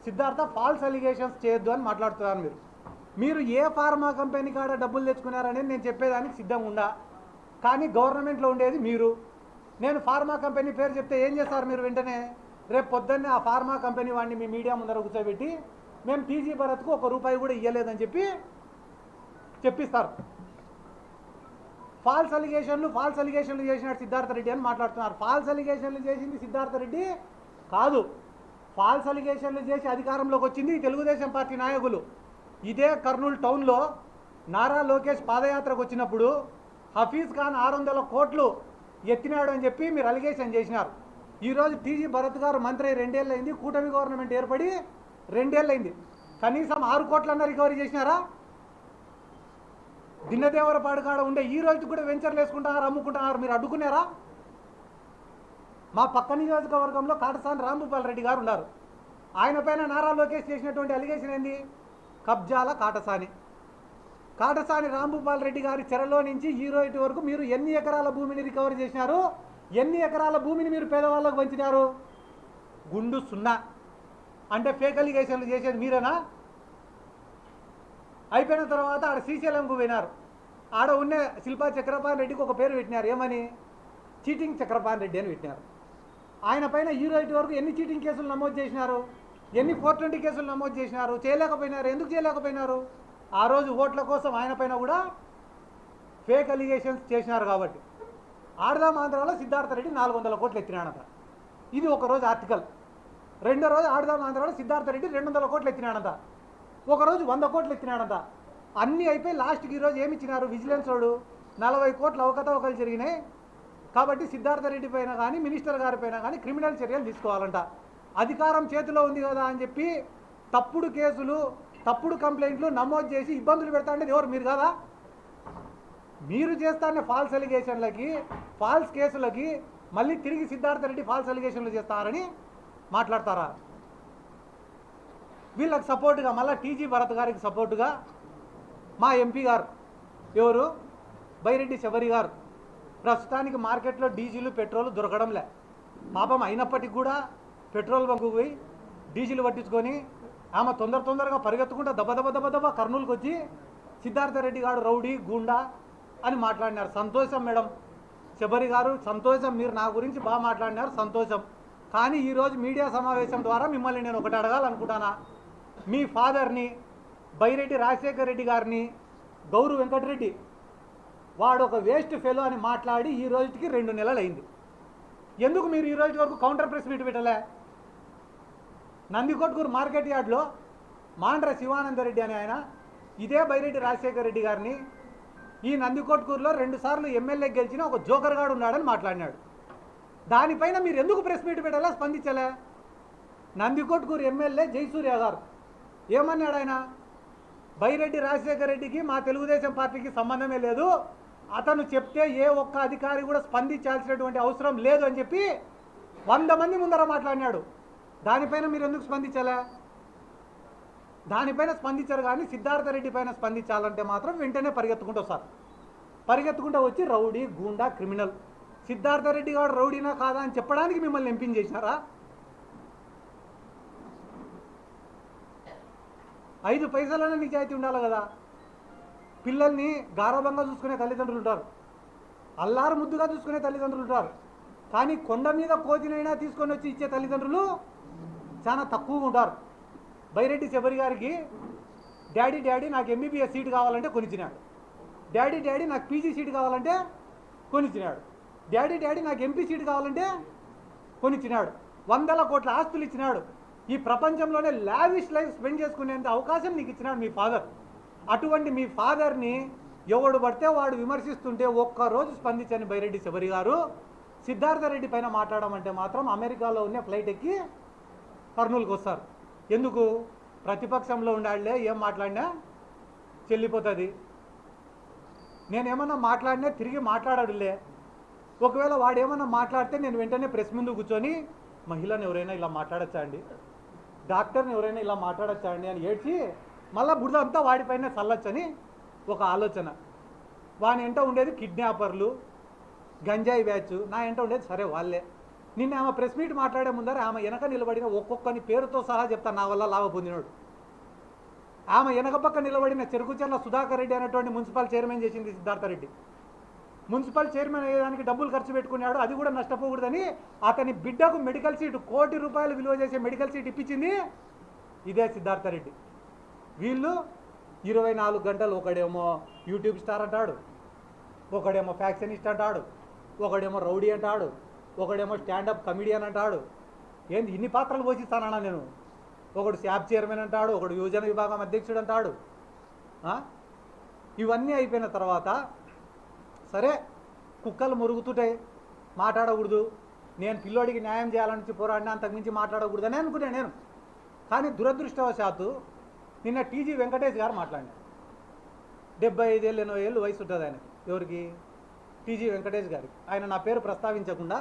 Siddhartha false allegations చేయొద్దు అని మాట్లాడుతున్నారు మీరు ఏ ఫార్మా కంపెనీ కాడ డబ్బులు తెచ్చుకున్నారనేది నేను చెప్పేదానికి సిద్ధంగా ఉండా. కానీ గవర్నమెంట్లో ఉండేది మీరు. నేను ఫార్మా కంపెనీ పేరు చెప్తే ఏం చేస్తారు మీరు? వెంటనే రేపు పొద్దున్నే ఆ ఫార్మా కంపెనీ వాడిని మీ మీడియా ముందర కూర్చోబెట్టి మేము టీజీ భరత్కు ₹1 కూడా ఇవ్వలేదని చెప్పిస్తారు. ఫాల్స్ అలిగేషన్లు చేసినాడు సిద్ధార్థ రెడ్డి అని మాట్లాడుతున్నారు. ఫాల్స్ అలిగేషన్లు చేసింది సిద్ధార్థ రెడ్డి కాదు. ఫాల్స్ అలిగేషన్లు చేసి అధికారంలోకి వచ్చింది తెలుగుదేశం పార్టీ నాయకులు. ఇదే కర్నూలు టౌన్లో నారా లోకేష్ పాదయాత్రకు వచ్చినప్పుడు హఫీజ్ ఖాన్ 600 కోట్లు ఎత్తినాడు అని చెప్పి మీరు అలిగేషన్ చేసినారు. ఈరోజు టీజీ భరత్ గారు మంత్రి 2 ఏళ్ళు అయింది, కూటమి గవర్నమెంట్ ఏర్పడి 2 ఏళ్ళు అయింది. కనీసం 6 కోట్లన్నా రికవరీ చేసినారా? దిన్నదేవరపాడు కాడ ఉండే ఈ రోజు కూడా వెంచర్లు వేసుకుంటున్నారు, అమ్ముకుంటున్నారు. మీరు అడ్డుకున్నారా? మా పక్క నియోజకవర్గంలో కాటసాని రాంభూపాల్ రెడ్డి గారు ఉన్నారు. ఆయన పైన నారా లోకేష్ చేసినటువంటి అలిగేషన్ ఏంది? కబ్జాల కాటసాని రాంభూపాల్ రెడ్డి గారి చెరలో నుంచి ఈ రోజు వరకు మీరు ఎన్ని ఎకరాల భూమిని రికవరీ చేసినారు? ఎన్ని ఎకరాల భూమిని మీరు పేదవాళ్ళకు పంచినారు? గుండు 0. అంటే ఫేక్ అలిగేషన్లు చేసేది మీరేనా? అయిపోయిన తర్వాత ఆడ శ్రీశైలంకు పోయినారు. ఆడ ఉన్న శిల్పా చక్రపాణి రెడ్డికి ఒక పేరు పెట్టినారు. ఏమని? చీటింగ్ చక్రపాణి రెడ్డి అని పెట్టినారు. ఆయన పైన ఈ రోజు వరకు ఎన్ని చీటింగ్ కేసులు నమోదు చేసినారు? ఎన్ని 420 కేసులు నమోదు చేసినారు? చేయలేకపోయినారు. ఎందుకు చేయలేకపోయినారు? ఆ రోజు ఓట్ల కోసం ఆయన పైన కూడా ఫేక్ అలిగేషన్స్ చేసినారు కాబట్టి. ఆడదాం ఆంధ్రాలో సిద్ధార్థ రెడ్డి 400 కోట్లు ఎత్తినాడంట. ఇది ఒకరోజు ఆర్టికల్. రెండో రోజు ఆడదాం ఆంధ్రాలో సిద్ధార్థ రెడ్డి 200 కోట్లు ఎత్తినాడంట. ఒకరోజు 100 కోట్లు ఎత్తినాడంట. అన్నీ అయిపోయి లాస్ట్కి ఈరోజు ఏమి ఇచ్చినారు? విజిలెన్స్ వాడు 40 కోట్ల అవకతవకలు జరిగినాయి కాబట్టి సిద్ధార్థ రెడ్డి పైన కానీ మినిస్టర్ గారి పైన కానీ క్రిమినల్ చర్యలు తీసుకోవాలంట. అధికారం చేతిలో ఉంది కదా అని చెప్పి తప్పుడు కేసులు, తప్పుడు కంప్లైంట్లు నమోదు చేసి ఇబ్బందులు పెడతా అంటే ఎవరు? మీరు కదా. మీరు చేస్తానే ఫాల్స్ అలిగేషన్లకి, ఫాల్స్ కేసులకి మళ్ళీ తిరిగి సిద్ధార్థ రెడ్డి ఫాల్స్ అలిగేషన్లు చేస్తారని మాట్లాడతారా? వీళ్ళకి సపోర్టుగా మళ్ళీ టీజీ భరత్ గారికి సపోర్టుగా మా ఎంపీ గారు ఎవరు? బైరెడ్డి శబరి గారు. ప్రస్తుతానికి మార్కెట్లో డీజిల్ పెట్రోల్ దొరకడంలే. పాపం అయినప్పటికీ కూడా పెట్రోల్ బంకు పోయి డీజిల్ పట్టించుకొని ఆమె తొందరగా పరిగెత్తుకుంటా దెబ్బ కర్నూలుకి వచ్చి సిద్ధార్థ రెడ్డి గారు రౌడీ గూండా అని మాట్లాడినారు. సంతోషం మేడం శబరి గారు, సంతోషం. మీరు నా గురించి బాగా మాట్లాడినారు, సంతోషం. కానీ ఈరోజు మీడియా సమావేశం ద్వారా మిమ్మల్ని నేను ఒకటి అడగాలనుకుంటానా. మీ ఫాదర్ని బైరెడ్డి రాజశేఖర రెడ్డి గారిని గౌరవ్ వెంకటరెడ్డి వాడు ఒక వేస్ట్ ఫెలో అని మాట్లాడి ఈ రోజుకి 2 నెలలు అయింది. ఎందుకు మీరు ఈ రోజు వరకు కౌంటర్ ప్రెస్ మీట్ పెట్టలే? నందికొట్కూరు మార్కెట్ యార్డ్లో మాండ్ర శివానందరెడ్డి అని ఆయన ఇదే బైరెడ్డి రాజశేఖర రెడ్డి గారిని ఈ నందికొట్కూరులో 2 సార్లు ఎమ్మెల్యే గెలిచిన ఒక జోకర్ గాడు ఉన్నాడని మాట్లాడినాడు. దానిపైన మీరు ఎందుకు ప్రెస్ మీట్ పెట్టాలా? స్పందించలే. నందికొట్కూరు ఎమ్మెల్యే జయసూర్య గారు ఏమన్నాడు? ఆయన బైరెడ్డి రాజశేఖర రెడ్డికి మా తెలుగుదేశం పార్టీకి సంబంధమే లేదు, అతను చెప్తే ఏ ఒక్క అధికారి కూడా స్పందించాల్సినటువంటి అవసరం లేదు అని చెప్పి 100 మంది ముందర మాట్లాడినాడు. దానిపైన మీరు ఎందుకు స్పందించలే? దానిపైన స్పందించారు. కానీ సిద్ధార్థ రెడ్డి పైన స్పందించాలంటే మాత్రం వెంటనే పరిగెత్తుకుంటూ వస్తారు. పరిగెత్తుకుంటూ వచ్చి రౌడీ గూండా క్రిమినల్. సిద్ధార్థ రెడ్డి గారు రౌడీనా కాదా అని చెప్పడానికి మిమ్మల్ని ఎంపించేసినారా? 5 పైసలైనా నిజాయితీ ఉండాలి కదా. పిల్లల్ని గారభంగా చూసుకునే తల్లిదండ్రులు ఉంటారు, అల్లారు ముద్దుగా చూసుకునే తల్లిదండ్రులు ఉంటారు. కానీ కొండ మీద కోతినైనా తీసుకొని వచ్చి ఇచ్చే తల్లిదండ్రులు చాలా తక్కువగా ఉంటారు. బైరెడ్డి శబరి గారికి డాడీ నాకు ఎంబీబీఎస్ సీట్ కావాలంటే కొనిచ్చినాడు. డాడీ నాకు పీజీ సీట్ కావాలంటే కొనిచ్చినాడు. డాడీ నాకు ఎంపీ సీట్ కావాలంటే కొనిచ్చినాడు. 100 కోట్ల ఆస్తులు ఇచ్చినాడు. ఈ ప్రపంచంలోనే లావిష్ లైఫ్ స్పెండ్ చేసుకునేంత అవకాశం నీకు ఇచ్చినాడు మీ ఫాదర్. అటువంటి మీ ఫాదర్ని ఎవడు పడితే వాడు విమర్శిస్తుంటే ఒక్కరోజు స్పందించని బైరెడ్డి శబరి గారు సిద్ధార్థ రెడ్డి పైన మాట్లాడమంటే మాత్రం అమెరికాలో ఉన్న ఫ్లైట్ ఎక్కి కర్నూలుకి వస్తారు. ఎందుకు? ప్రతిపక్షంలో ఉండాలే, ఏం మాట్లాడినా చెల్లిపోతుంది. నేనేమన్నా మాట్లాడినా తిరిగి మాట్లాడాడులే. ఒకవేళ వాడేమన్నా మాట్లాడితే నేను వెంటనే ప్రెస్ ముందు కూర్చొని మహిళను ఎవరైనా ఇలా మాట్లాడచ్చా అండి, డాక్టర్ని ఎవరైనా ఇలా మాట్లాడచ్చా అండి అని ఏడ్చి మళ్ళీ బురద అంతా వాడిపైన చల్లొచ్చని ఒక ఆలోచన. వాని ఎంట ఉండేది కిడ్నాపర్లు, గంజాయి బ్యాచ్. నా ఎంట ఉండేది సరే వాళ్ళే. నిన్న ఆమె ప్రెస్ మీట్ మాట్లాడే ముందర ఆమె వెనక నిలబడిన ఒక్కొక్కని పేరుతో సహా చెప్తాను, నా వల్ల లాభ పొందినాడు. ఆమె వెనక పక్క నిలబడిన చెరుకుచెర్ల సుధాకర్ రెడ్డి అనేటువంటి మున్సిపల్ చైర్మన్ చేసింది సిద్ధార్థరెడ్డి. మున్సిపల్ చైర్మన్ అయ్యేదానికి డబ్బులు ఖర్చు పెట్టుకున్నాడు, అది కూడా నష్టపోకూడదని అతని బిడ్డకు మెడికల్ సీటు ₹1 కోటి విలువ చేసే మెడికల్ సీట్ ఇప్పించింది ఇదే సిద్ధార్థరెడ్డి. వీళ్ళు 24 గంటలు ఒకడేమో యూట్యూబ్ స్టార్ అంటాడు, ఒకడేమో ఫ్యాక్షనిస్ట్ అంటాడు, ఒకడేమో రౌడీ అంటాడు, ఒకడేమో స్టాండప్ కమిడియన్ అంటాడు. ఏంది ఇన్ని పాత్రలు పోషిస్తానన్నా నేను? ఒకడు శాప్ చైర్మన్ అంటాడు, ఒకడు యువజన విభాగం అధ్యక్షుడు అంటాడు. ఇవన్నీ అయిపోయిన తర్వాత సరే కుక్కలు మురుగుతుంటాయి, మాట్లాడకూడదు, నేను పిల్లోడికి న్యాయం చేయాలని పోరాడినా, అంతకుమించి మాట్లాడకూడదని అనుకున్నాను నేను. కానీ దురదృష్టవశాత్తు నిన్న టీజీ వెంకటేష్ గారు మాట్లాడినారు. 75 ఏళ్ళు 80 ఏళ్ళు వయసు ఉంటుంది ఆయనకి. ఎవరికి? టీజీ వెంకటేష్ గారికి. ఆయన నా పేరు ప్రస్తావించకుండా